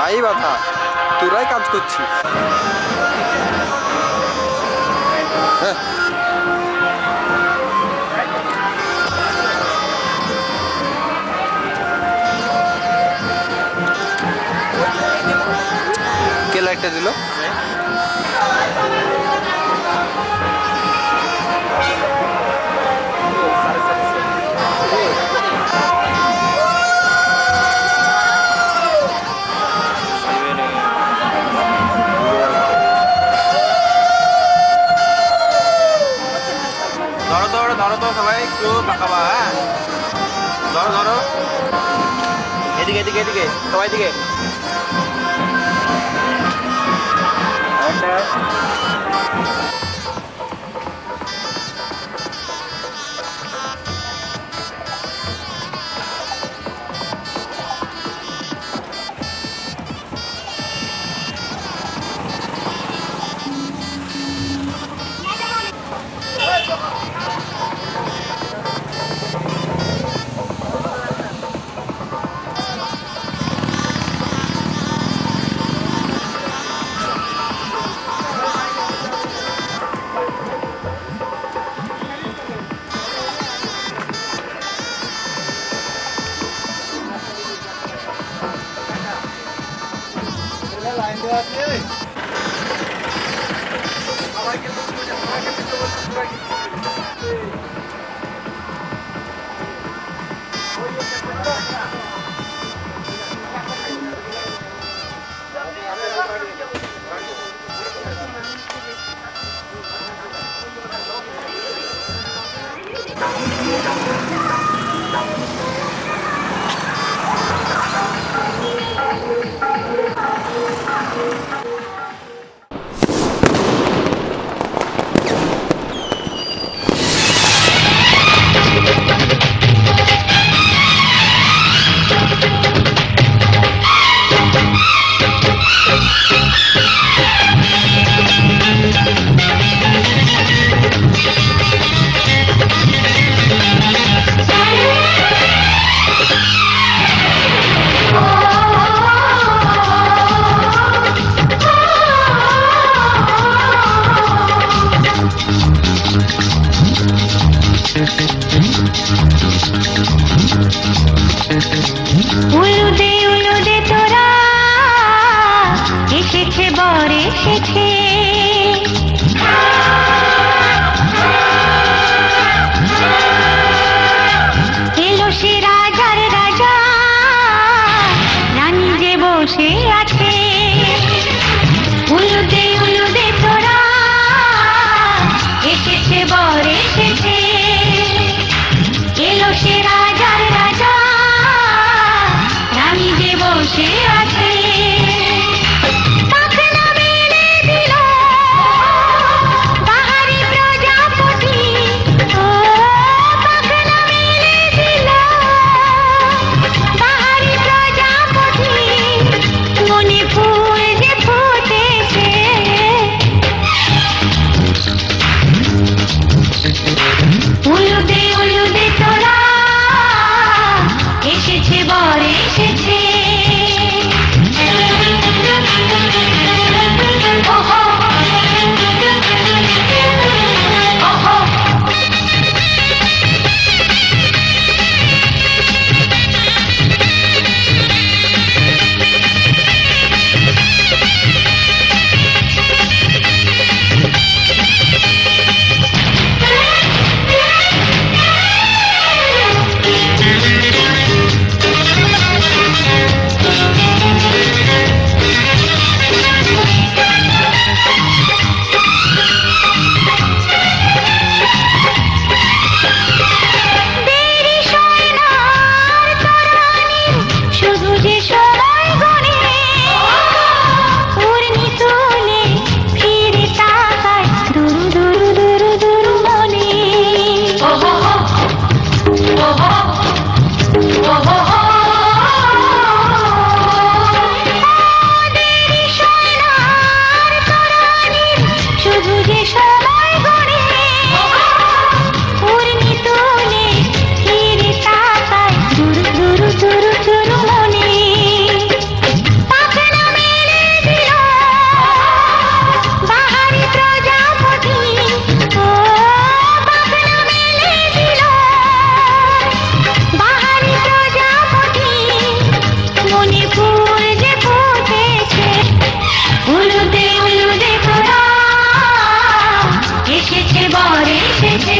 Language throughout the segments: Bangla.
গায়ে বাধা, তোরাই কাজ করছিস। হ্যাঁ, কে লাইটটা দিল? ধরো ধরো ধরো তো সবাই একটু তাকাবা। হ্যাঁ ধরো ধরো, এদিকে এদিকে এদিকে সবাই দিকে। উলুদে উলুদে তোরা এসেছে বর এসেছে, এলো সে রাজার রাজা, রানী যে বসে আছে। উলুদে উলুদে তোরা এসেছে বর এসেছে, এলো সে রাজার রাজা, রানী যে বসে আছে। পাখনা মেলে দিল বাহারি প্রজাপতি, ও পাখনা মেলে দিল বাহারি প্রজাপতি, মনে ফুল যে ফুটেছে। উলুদে উলুদে তোরা এসেছে বর এসেছে। ফুল যে ফুটেছে উলুদে উলুদে তোরা এসেছে বর এসেছে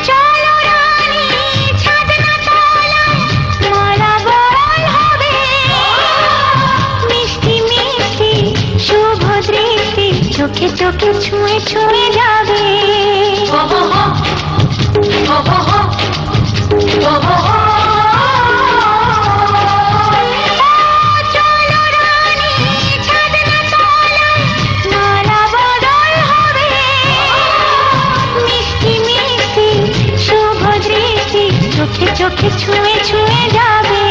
চলো রানী ছাদনা তলায় মালা বরণ হবে মিষ্টি মিষ্টি শুভ দৃষ্টি চোখে চোখে ছুঁয়ে ছুঁয়ে যাবে চলো রানী ছাদনা তলায় মালা বরণ হবে মিষ্টি মিষ্টি শুভ দৃষ্টি চোখে চোখে ছুঁয়ে ছুঁয়ে যাবে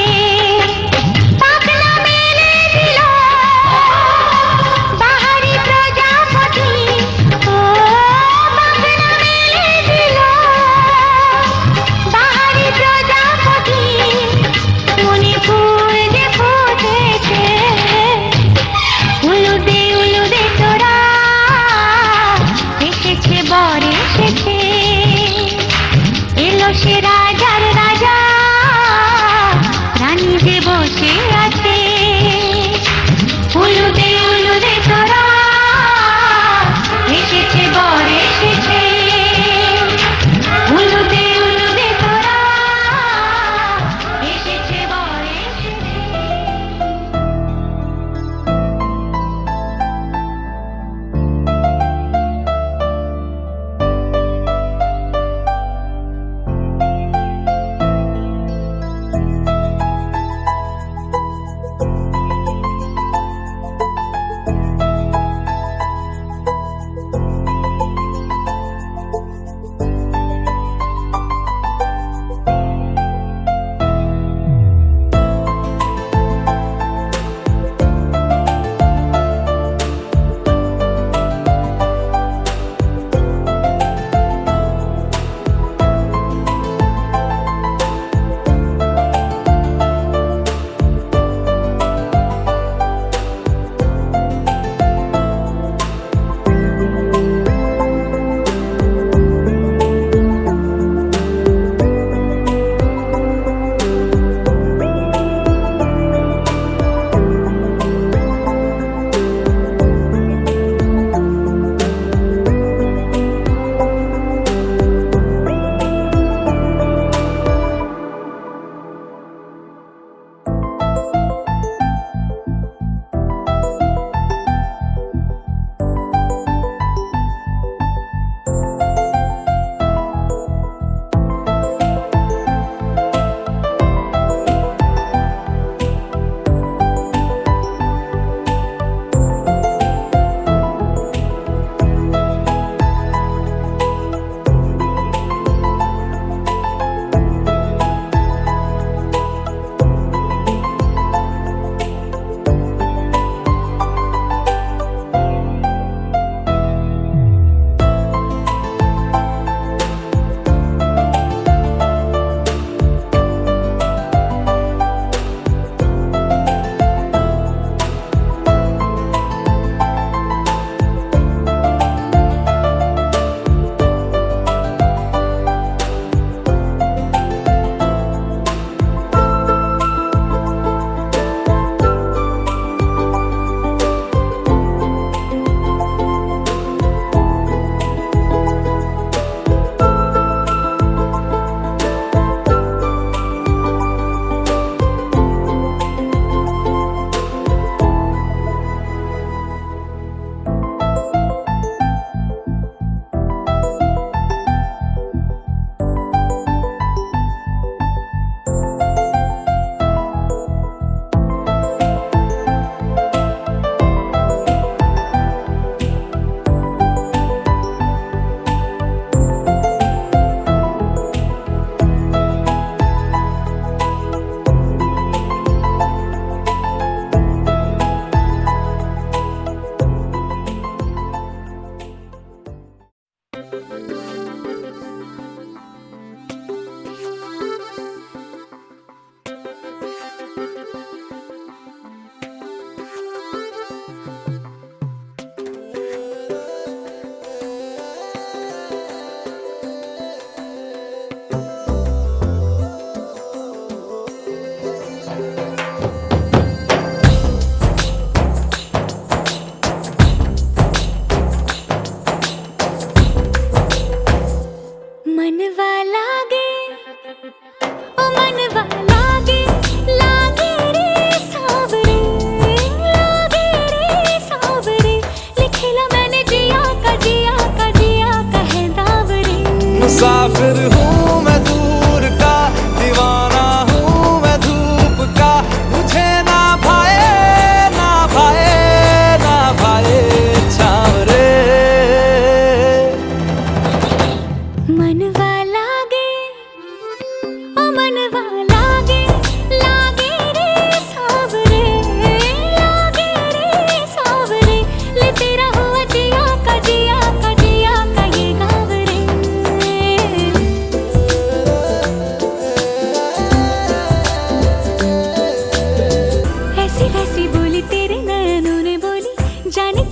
পাখনা মেলে দিল বাহারি প্রজাপতি ও পাখনা মেলে দিল বাহারি প্রজাপতি মনে ফুল যে ফুটেছে উলুদে উলুদে তোরা এসেছে বর এসেছে এলো সে রাজার রাজা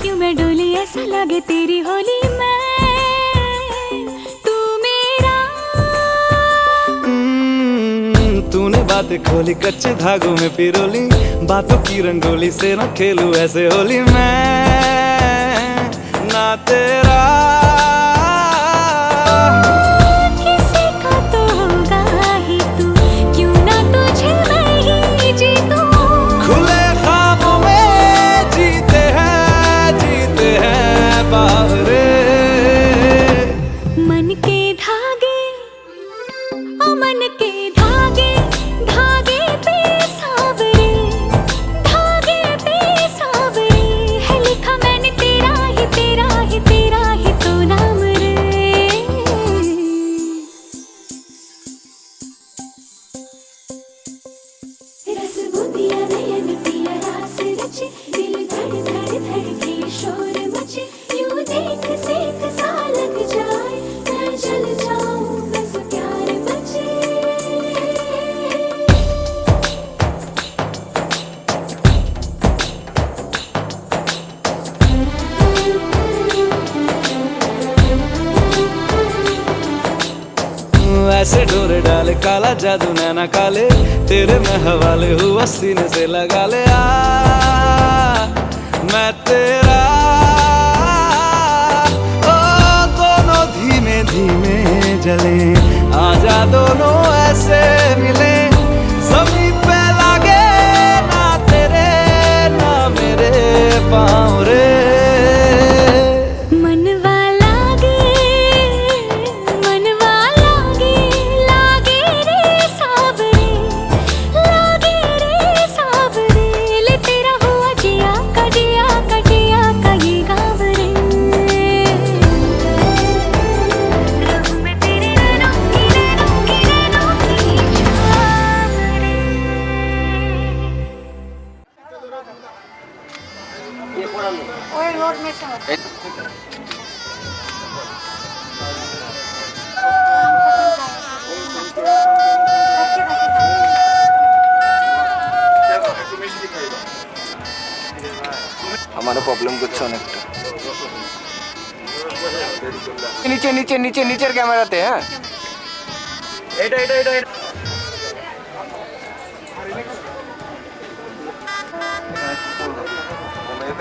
क्यों मैं डोली ऐसा लगे तेरी होली में तू मेरा तूने बातें खोली कच्चे धागों में पिरोली बातों की रंगोली से न खेलूं ऐसे होली मैं ना तेरा किसी का तो होगा ही तू क्यों ना तुझे मैं ही जीतूं खुले ख्वाबों में जीते हैं बावरे मन के धागे ओ मन के धागे धागे पे सावरे है लिखा मैंने तेरा ही तो नाम रे रस बूंदिया नयन पिया रास रचे दिल धड़ धड़ धड़के शोर मचे यूं देख सेक सा लग जाए मैं जल जाऊं बस प्यार बचे ऐसे डोरे डाले काला जादू नैना काले तेरे में हवाले हुआ सीने से लगा ले मैं तेरा ओ दोनों धीमे धीमे जले आजा दोनों ऐसे मिले जमीन पे लागे ना तेरे ना मेरे पाँव रे मनवा लागे लागे रे सावरे ले तेरा हुआ जिया का ये गाँव रे रहूं मैं तेरे नैनों की छाव रे আমারও প্রবলেম করছে অনেকটা নিচে নিচে নিচে নিচের ক্যামেরাতে হ্যাঁ এটা এতে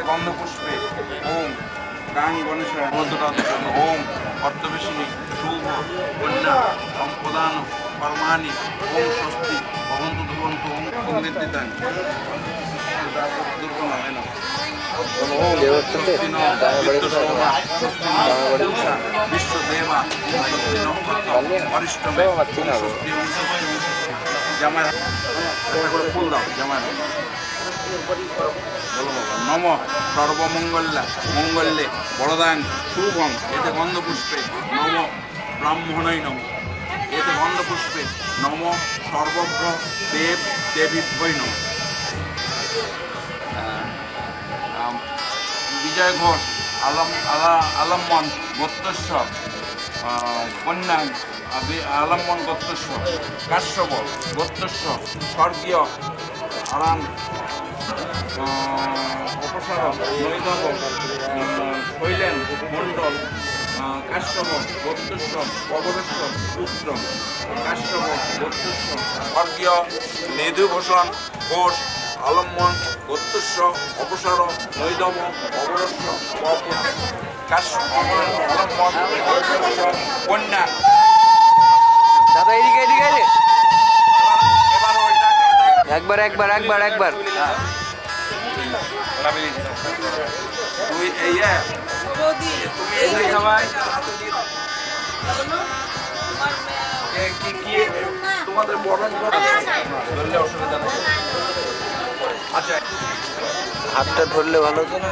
গন্ধ পুষ্পে ওম গান গণেশায় মধ্যটা ওম অর্ধবেশিনী শুভ কন্যা সম্পদান পরমাণি ওম স্বস্তি ভবন্তু ধুবন্তু ওম সমৃদ্ধিদান দুর্গম হয় না বিশ্বদেবা স্বস্তি নক্ষত্র অরিষ্টমে স্বস্তি ওম স্বস্তি জামাই করে ফুল দাও জামাই নম সর্বমঙ্গল্যা মঙ্গল্যে বরদান শুভম এতে গন্ধপুষ্পে নম ব্রাহ্মণই নম এতে গন্ধপুষ্পে নম সর্বভ্র দেব দেবীভ্যই নম বিজয় ঘোষ আলম্বন গোত্রস্ব কন্যা আলম্বন গোত্রস্ব কাশ্যপ গোত্রস্ব স্বর্গীয় আরাম অপসারণ নৈধব শৈলেন মণ্ডল কাশ্যপ গোত্রস্ব অবরস্ব পুত্র কাশ্যপ গোত্রস্ব স্বর্গীয় নিধুভূষণ ঘোষ আলম্বন গোত্রস্ব অপসার নৈধব অবরস্ব আলম্বন গোত্রস্ব কন্যা দাদা এদিকে এদিকে এবার ওইটা একবার তুই এই তুমি এই যে সবাই কি তোমাদের বরণ ধরলে অসুবিধা নেই আচ্ছা হাতটা ধরলে ভালো তো না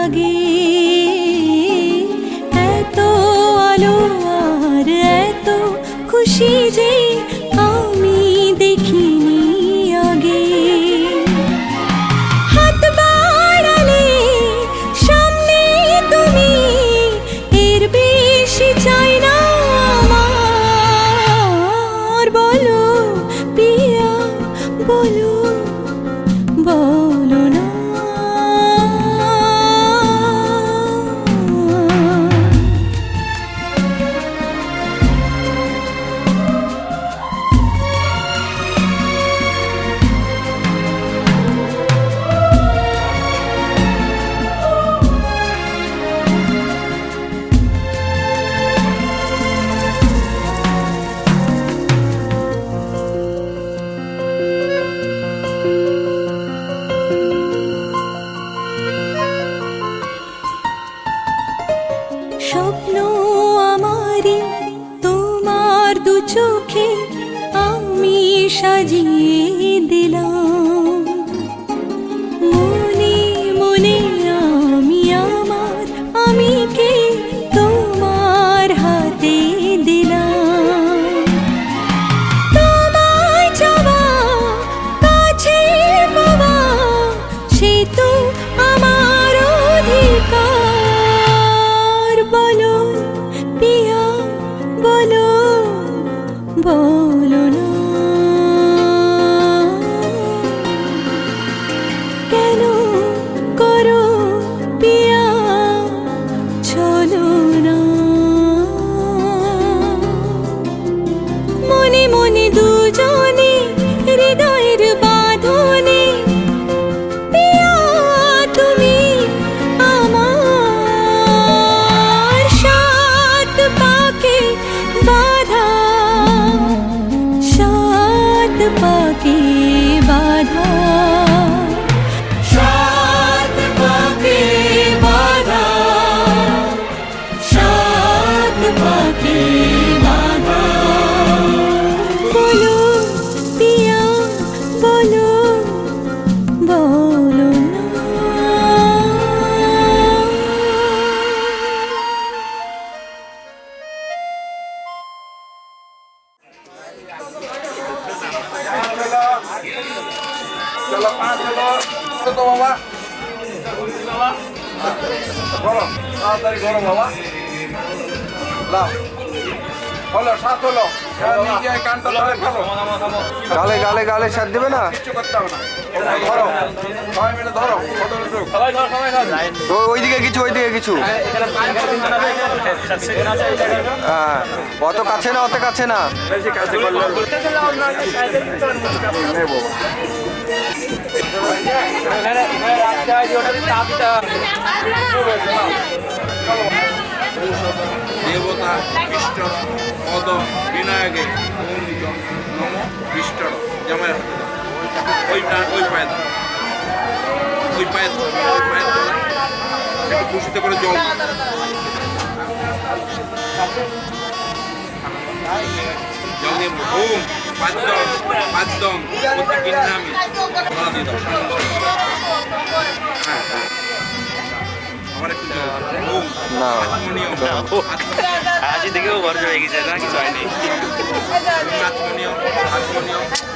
আগে এত আলো আর এত খুশি যে আমি দেখিনি আগে হাত বাড়ালে সামনে তুমি এর বেশি চাই না আমার বলো পিয়া বলো বলো না স্বপ্ন আমারি তোমার দু চোখে আমি সাজিয়ে দিলাম মনে মনে আমি আমার আমিকে তোমার হাতে দিলাম তোমায় চাওয়া কাছে পাওয়া সে তো আমার অধিকার বলো পিয়া বলো বলো না কেন করো পিয়া চলো না মনে মনে দুজনে হৃদয়ের বাঁধনে পিয়া তুমি আমার সাত পাকে বাধা সাত পাকে বাধা সাত পাকে বাধা সাত পাকে বাধা বলো পিয়া বলো বলো না চলো পা চলো তো বাবা বলো তাড়াতাড়ি করো বাবা লাও বলো সাত হলো নিজে কানটা ধরে ফেলো গালে গালে গালে সাথ দেবে না কিচ্ছু করতে হবে না ধরো সবাই মিলে ধরো তো ওইদিকে কিছু হ্যাঁ অত কাছে না অত কাছে না বেশি কাছে করলে নেবো দেবতা বিষ্ট পদ বিনায়কে নম বিষ্ট জামাই ওই পায়ে দাও ওই পায়ে একটু খুশিতে করে জল জল দিয়ে ওম পাদ্যম প্রতি কিন্নামি ওরা দিয়ে দাও হ্যাঁ আমার একটু ওম না হারমোনিয়াম হাসি দেখেও ভরসা হয়ে গেছে না কিছু হয়নি হারমোনিয়াম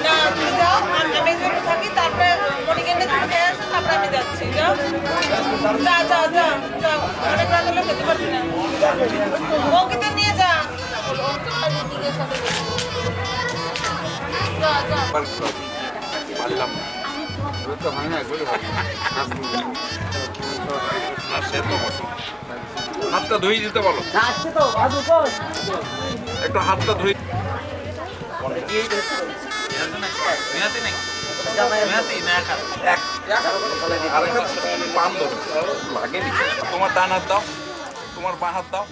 না আপনি যাও আমি এখানে থাকি তারপরে মণিকেন্দ্রে থেকে আসো তারপরে আমি যাচ্ছি যাও যা অনেক রাত হলে খেতে পারবি না অঙ্কিতা নিয়ে যা পারলাম হাতটা ধুয়ে দিতে বলো একটু হাতটা ধুয়ে লাগেনি তোমার ডান হাত দাও তোমার বাঁ হাত দাও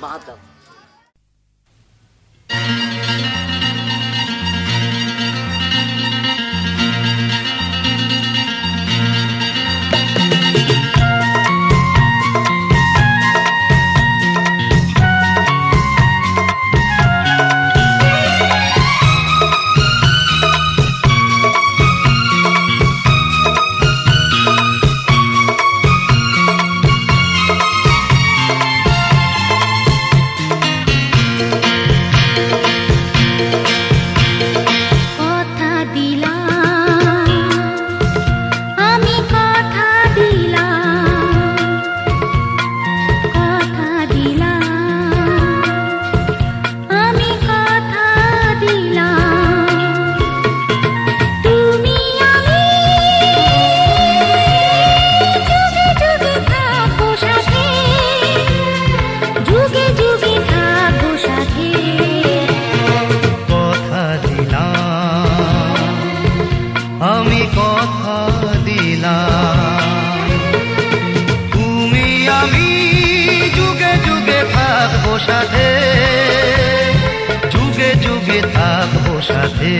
থাকবো সাথে,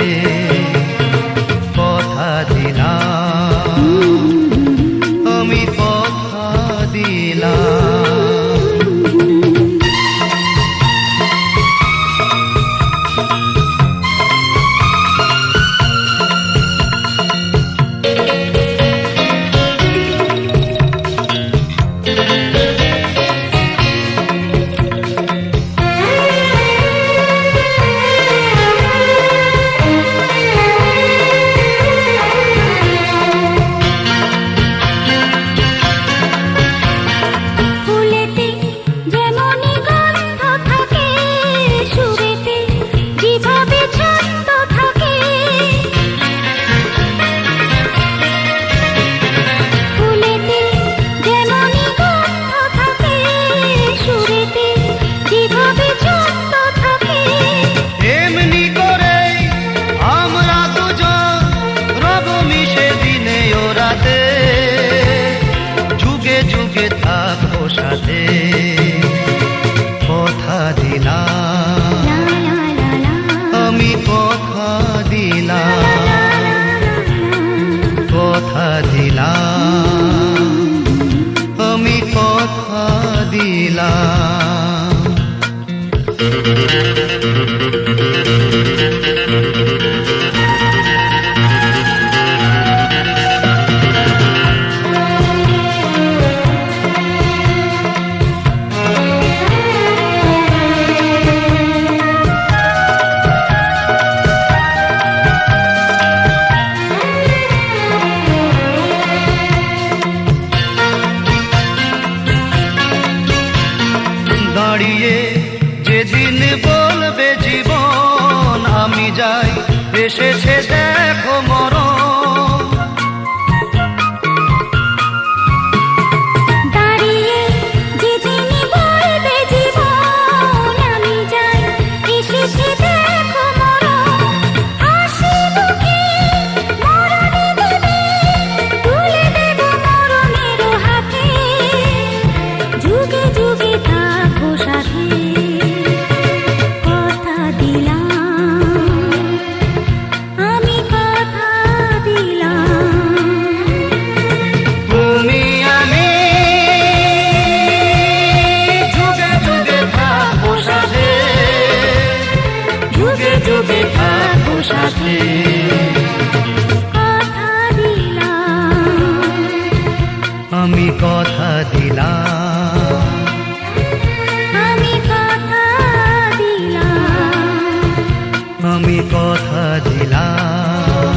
কথা দিলাম, আমি কথা দিলাম। ফুলেতে যেমনই গন্ধ থাকে, সুরেতে যেভাবে ছন্দ থাকে, ফুলেতে যেমনই গন্ধ থাকে, সুরেতে যেভাবে ছন্দ থাকে, এমনি করে আমরা দুজন রব মিশে দিনে ও রাতে, যুগে যুগে থাকবো সাথে, কথা দিলাম, লা লা লা লা, আমি কথা দিলাম, কথা দিলাম, আমি কথা দিলাম। দাঁড়িয়ে যেদিন বলবে জীবন আমি যাই, এসেছে দেখো মরণ। দাঁড়িয়ে যেদিনই বলবে জীবন আমি যাই, এসেছে দেখো মরণ, হাসি মুখে মরণে দেবে, তুলে দেব মরণেরও হাতে, যুগে যুগে থাকো সাথে, কথা দিলাম, আমি কথা দিলাম। তুমি আমি যুগে যুগে থাকবো সাথে, যুগে যুগে থাকবো সাথে, কথা দিলাম, আমি কথা দিলাম, আমি কথা দিলাম, আমি কথা দিলাম,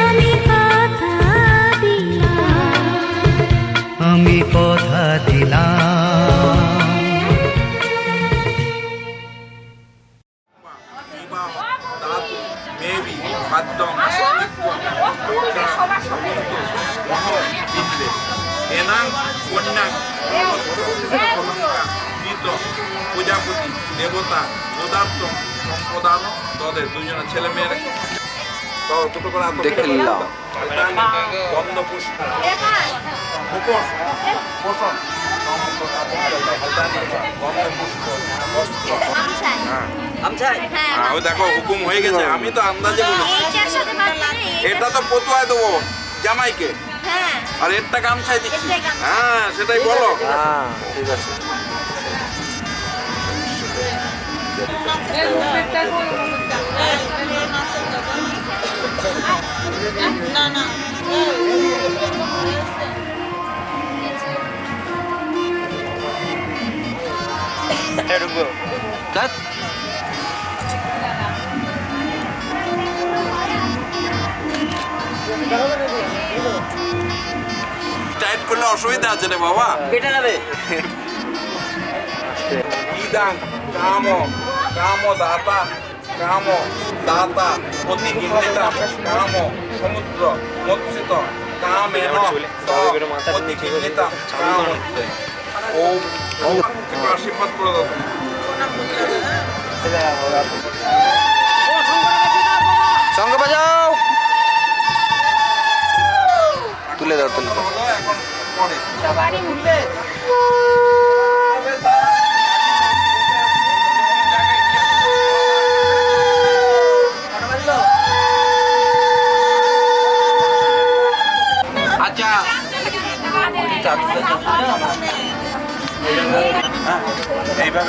আমি কথা দিলাম, আমি কথা দিলাম। মেবি খাদ্যম জিতলে এনাং কন্যা প্রজাপতি দেবতা পদার্থ সম্পদান তাদের দুজনে ছেলে মেয়েরা দুটো করে দেখে নিলাম। গন্ধ পুষ্প মুখোশ পোষণ গন্ধ পুষ্প বস্ত্র। হ্যাঁ ও দেখো হুকুম হয়ে গেছে, আমি তো আন্দাজে বলেছি। এটা তো পতুয়ায় দেবো জামাইকে, আর এরটা গামছায় দিচ্ছি। হ্যাঁ সেটাই বলো। হ্যাঁ ঠিক আছে। না না ধ্যাৎ। টাইট করলে অসুবিধা আছে রে বাবা। কেটে যাবে। ইদাং কাম কাম দাতা কাম দাতা অতি কিন্নিতা কাম সমুদ্র মৎসিত কামেন অতি কিন্নিতা কাম। ওম একটু আশীর্বাদ করে দাও। শঙ্খ বাজাও। তুলে দাও তুলে দাও। এখন পরে সবারই উঠবে।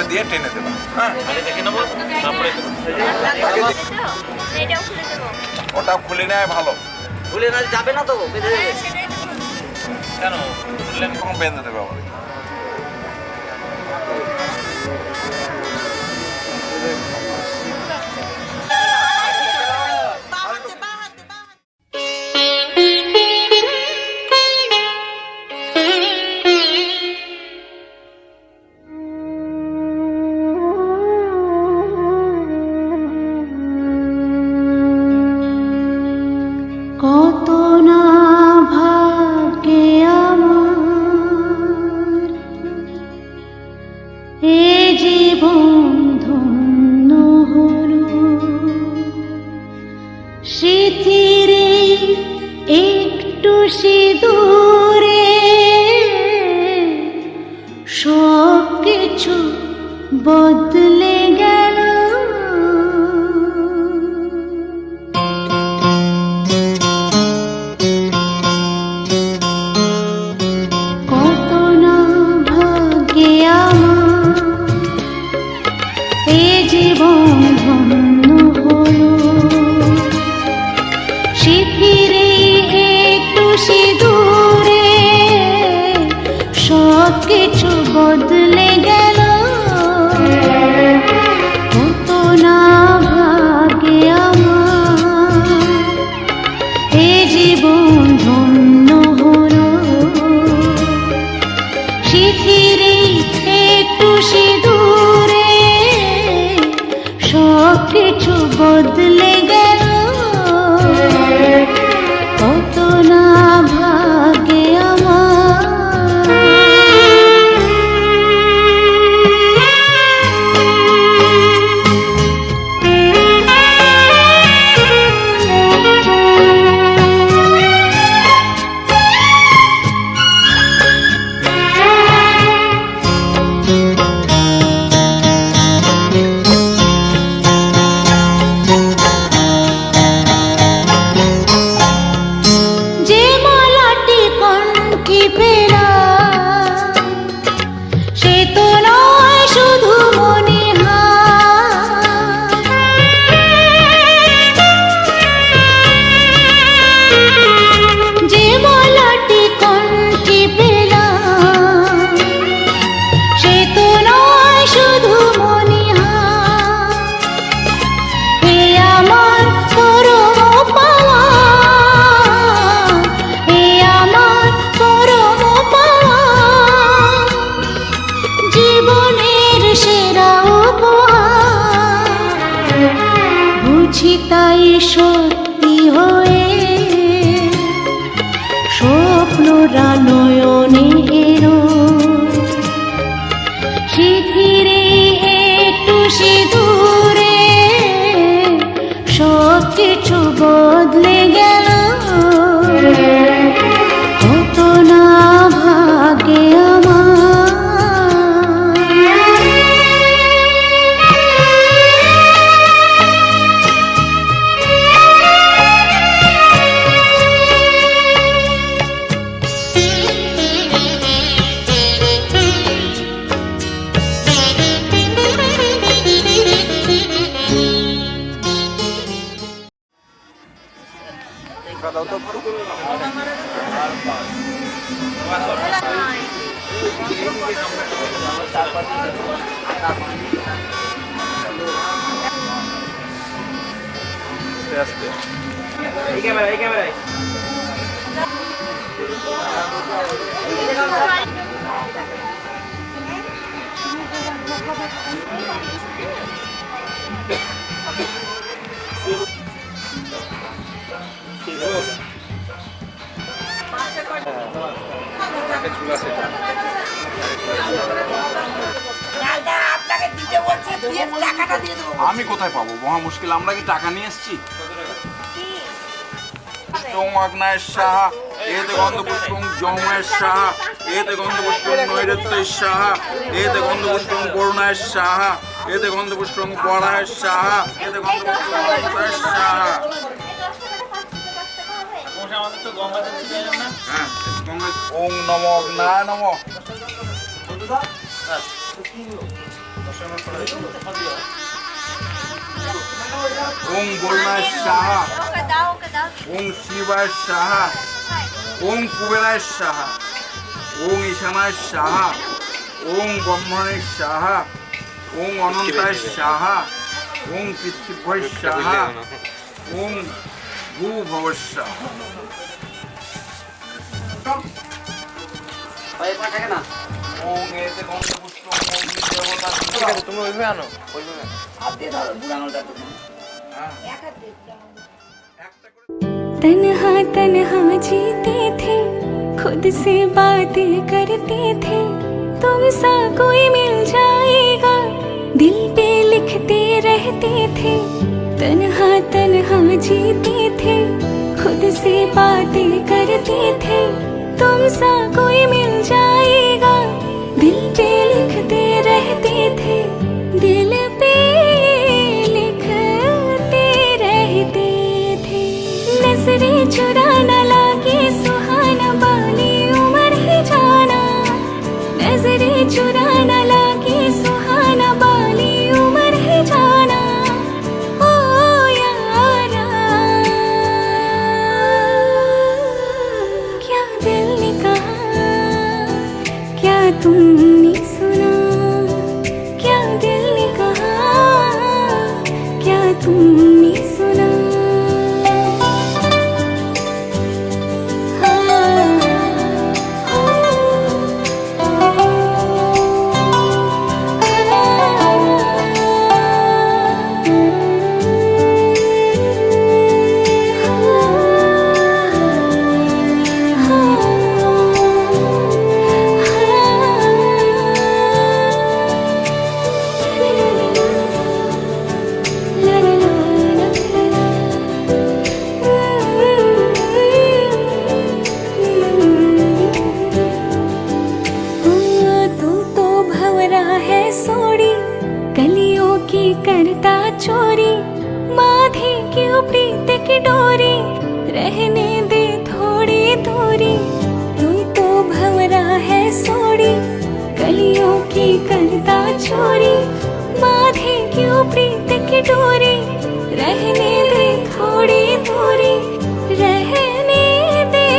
দিয়ে টেনে দেবা। হ্যাঁ, আগে দেখে নেবো তারপরে তাকে দি- এটাও খুলে দেবো। ওটাও খুলে নেয় ভালো। ভুলে না যাবে না তো বেঁধে দেবে সেটাই তো বলছি। কেন খুললে তখন বেঁধে দেবে আবার। কত না ভাগ্যে আমার এ জীবন ধন্য হলো স্মৃতির একটু সিঁদুরে সব কিছু বদলে গেল। কত না ভাগ্যে আমার এ জীবন ধন্য হলো স্মৃতির একটু সিঁদুরে সব কিছু বদলে গেল। কত না ভাগ্যে আমার এ জীবন ধন্য হলো স্মৃতির একটু সিঁদুরে সব কিছু বদলে গেল। কত না ভাগ্যে যে মালাটি কণ্ঠে পেলাম সে তো নয় শুধু মনে যে মালাটি কণ্ঠে পেলাম সে তো নয় শুধু মনে এ আমার পরম পাওয়া এ আমার পরম পাওয়া জীবনের সেরা উপহার বুঝি তাই সত্যি হয়ে স্বপ্নরা নয়নে এলো স্মৃতির একটু সিঁদুরে সব কিছু বদলে গেল। কত না ভাগ্যে এই ক্যামেরায় আমি কোথায় পাবো? মহা মুশকিল। আমরা কি টাকা নিয়ে এসছি? অগ্নায় সাহা এতে গন্ধপুষ্পং যৌমের সাহা এতে গন্ধপুষ্পং নৈরত্যের সাহা এতে গন্ধপুষ্পং করুণায় সাহা এতে গন্ধপুষ্পং পরায়ের সাহা এতে গন্ধপুষ্পং সাহা। হ্যাঁ, ওং নমো অগ্নায় নমো। ওং বরুণায় সাহা ওকে দাও ওং শিবায় সাহা ওং কুবেরায় সাহা ওং ঈশানায় সাহা ওং ব্রহ্মণের সাহা ওং অনন্তায় সাহা ওং পৃথিভ্যয় সাহা ওং ভূভব সাহা। ওং এতে গন্ধপুষ্প দেবতা ঠিক আছে, তুমি ওইভাবে আনো, ওইভাবে আনো। तन्हा तन्हा जीते थे, खुद से बातें करते थे, तुम सा कोई मिल जाएगा, दिल पे लिखते रहते थे। तन्हा तन्हा जीते थे, खुद से बातें करते थे, तुम सा कोई मिल जाएगा, दिल पे लिखते रहते थे, दिल पे लिखते रहते थे। नजरें चुरा न लागे सुहाना, बाली उम्र ही जाना, नजरें चुरा न लागे सुहाना, बाली उम्र ही जाना। ओ यारा, क्या दिल ने कहा, क्या तुमने सुना, क्या दिल ने कहा, क्या तुमने सुना। तू तो भंवरा है सोड़ी, कलियों की करता चोरी, बांधे क्यों प्रीत की डोरी, रहने दे थोड़ी दूरी। तू तो भंवरा है सोड़ी, कलियों की करता चोरी, बांधे क्यों प्रीत की डोरी, रहने दे थोड़ी दूरी, रहने दे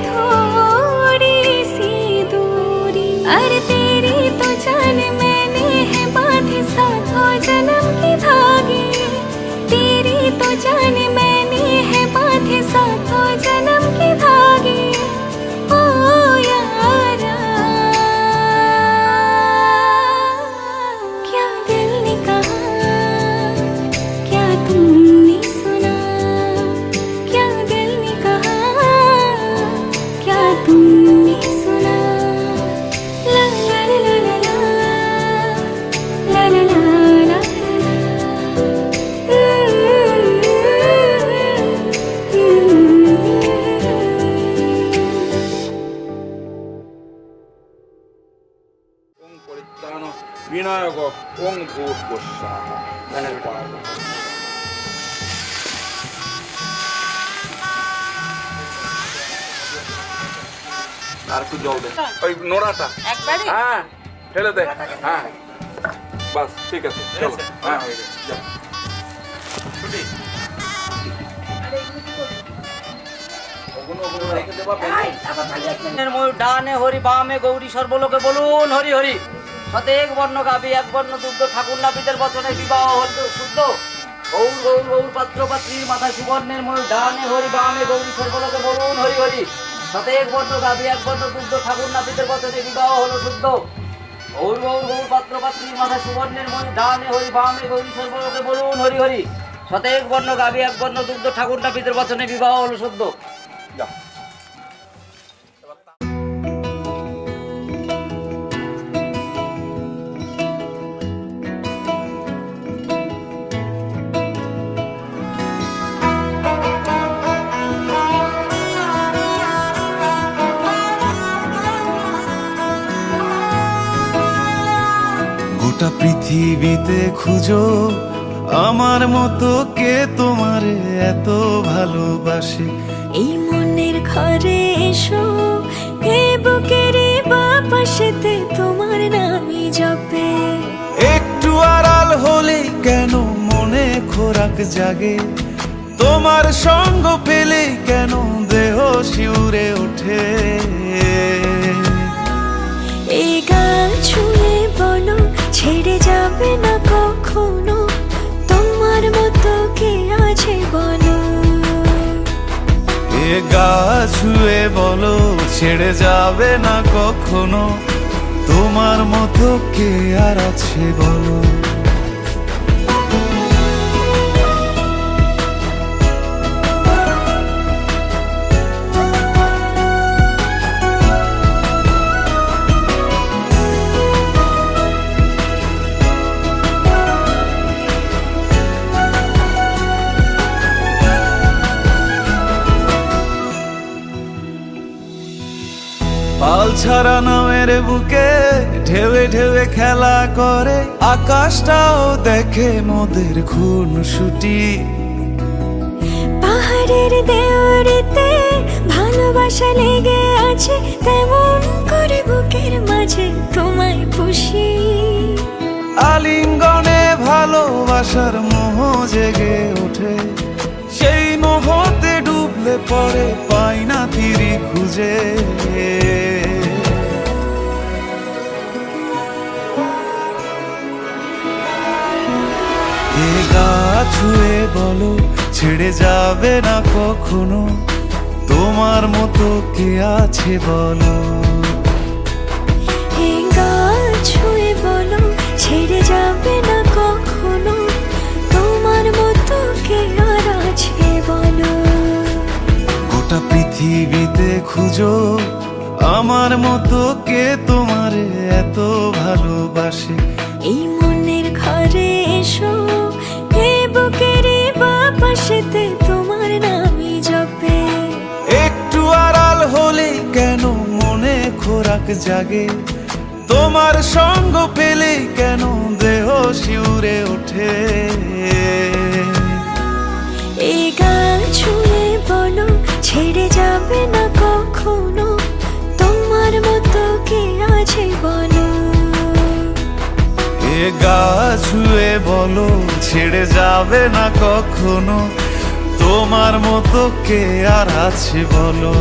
थोड़ी सी दूरी। अरे तेरी तो जान मैंने है बांधे साथों जन्म की धागे, तेरी तो जान मैंने है बांधे साथों जन्म की धागे। ओ यारा, क्या दिल ने कहा, क्या तुमने सुना, क्या दिल ने कहा, क्या तुमने सुना। ला ला ला ला ला ला ला ला ला ला। ওং পরিত্রাণ বিনায়ক ওং ভূত সাহা। আর একটু জল দে, ওই নোড়াটা একবারই হ্যাঁ ঢেলে দে। হ্যাঁ বাস ঠিক আছে, চলো। হ্যাঁ হয়ে গেছে, যাও। ওগুলো রেখে দেবা বেঞ্চে। ময়ূর ডানে হরি বামে গৌরী সর্বলোকে বলুন হরি হরি। শতেক বর্ণ গাবি এক বর্ণ দুগ্ধ ঠাকুর নাপিতের বচনে বিবাহ হল শুদ্ধ। গৌর গৌর গৌর পাত্র পাত্রীর মাথা সুবর্ণের ময়ূর ডানে হরি বামে গৌরী সর্বলোকে বলুন হরি হরি। শতেক বর্ণ গাবি এক বর্ণ দুগ্ধ ঠাকুর নাপিতের বচনে বিবাহ হল শুদ্ধ। গৌর গৌর গৌর পাত্র পাত্রীর মাথা সুবর্ণের ময়ূর ডানে হরি বামে গৌরী সর্বলোকে বলুন হরি হরি। শতেক বর্ণ গাবি এক বর্ণ দুগ্ধ ঠাকুর নাপিতের বচনে বিবাহ হল শুদ্ধ। যাও। গোটা পৃথিবীতে খুঁজো আমার মতো কে তোমারে এত ভালোবাসে। এই মনের ঘরে এসো, এ বুকের বাপাশেতে তোমার নামই জপে। একটু আড়াল হলে কেন মনে খোরাক জাগে, তোমার সঙ্গ পেলে কেন দেহ শিউরে ওঠে। এই গান ছুঁয়ে বলো ছেড়ে যাবে না কখনো, তোমার মতো কে আছে বলো। এ গা ছুঁয়ে বলো ছেড়ে যাবে না কখনো, তোমার মতো কে আর আছে বলো। পাল ছাড়া নামের বুকে ঢেউে ঢেউে খেলা করে, আকাশটাও দেখে মোদের খুন ছুটি। পাহাড়ের দেওয়ারিতে ভালোবাসা লেগে আছে, তেমন করে বুকের মাঝে তোমায় পুষি। আলিঙ্গনে ভালোবাসার মোহ জেগে ওঠে, সেই মোহতে ডুবলে পরে পাই না তীরি খুঁজে। এ গা ছুঁয়ে বলো ছেড়ে যাবে না কখনো, তোমার মতো কে আছে বলো। এই গান ছুঁয়ে বলো ছেড়ে যাবে না কখনো, তোমার মতো কে আর আছে বলো। গোটা পৃথিবীতে খুঁজো আমার মতো কে তোমারে এত ভালোবাসে। এই মনের ঘরে এসো, এই বুকের বাপাশেতে তোমার নামই জপে। একটু আড়াল হলে কেন মনে খোরাক জাগে, তোমার সঙ্গ পেলে কেন দেহ শিউরে ওঠে। এই গান ছুঁয়ে বলো ছেড়ে যাবে না কখনো, তোমার মতো কে আছে বলো। এ গা ছুঁয়ে বলো ছেড়ে যাবে না কখনো, তোমার মতো কে আর আছে বলো।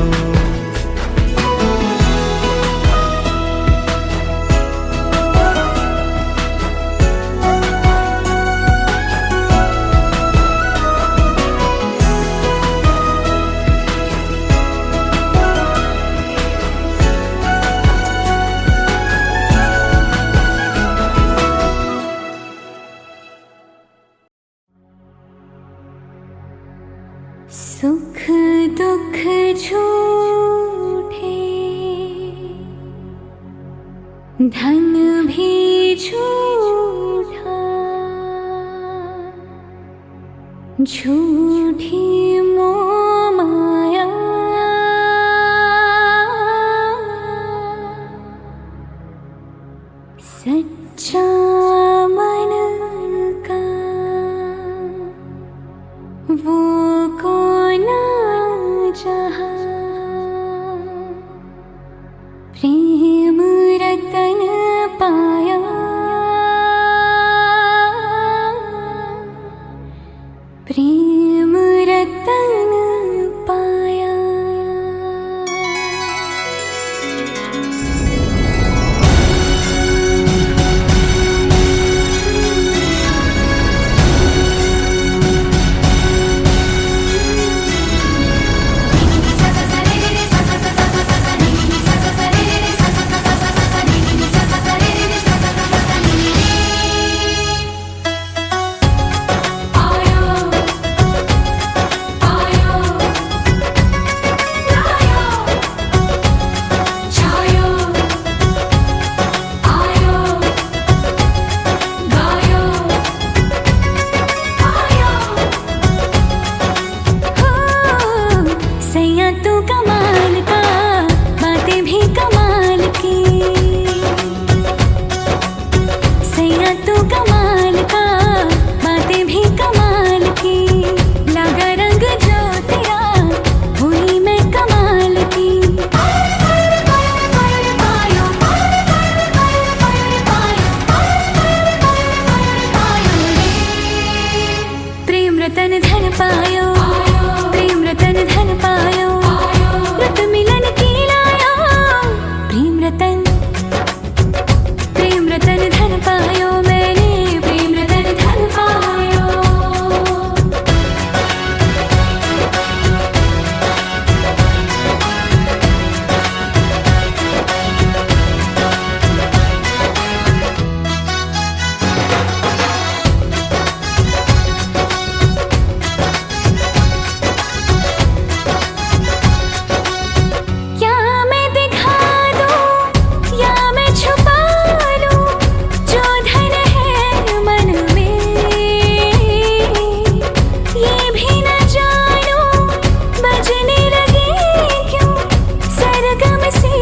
सुख दुख झूठे, धन भी झूठा, झूठी मोह माया, सच्चा मन का वो कौन जहाँ, प्रेम रतन पाया, प्रेम रतन पाया। आया पायो प्रेम रतन धन पायो रुत मिलन की लायो प्रेम रतन धन पायो मैंने प्रेम रतन धन पायो क्या मैं दिखा दूं या मैं छुपा लूं जो धन है मन में ये भी न जानूं बजने लगे क्यों सरगम से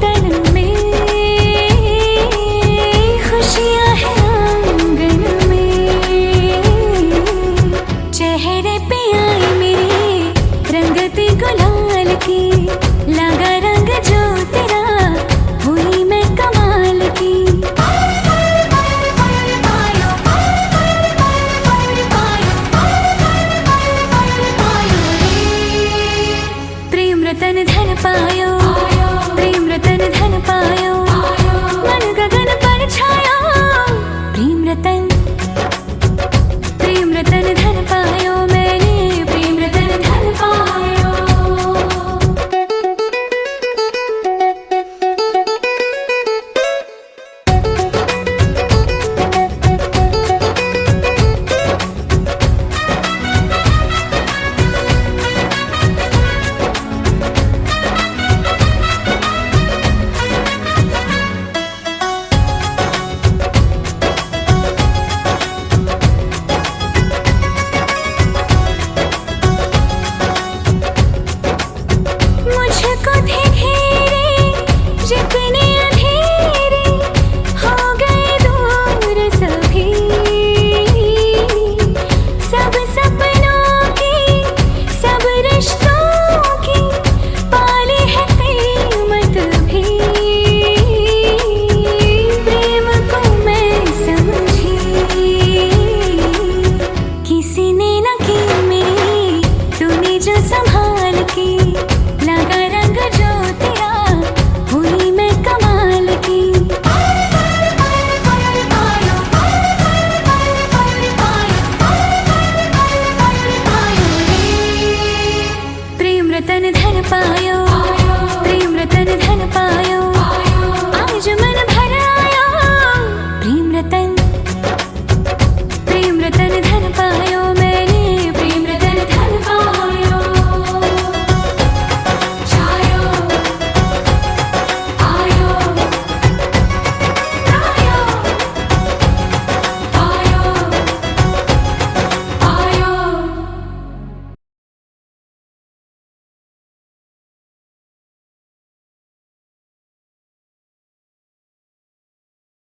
तन में खुशियां हैं आंगन में चेहरे पे आई मेरे रंगती गुलाल की लगा रंग जो तेरा हुई मैं कमाल की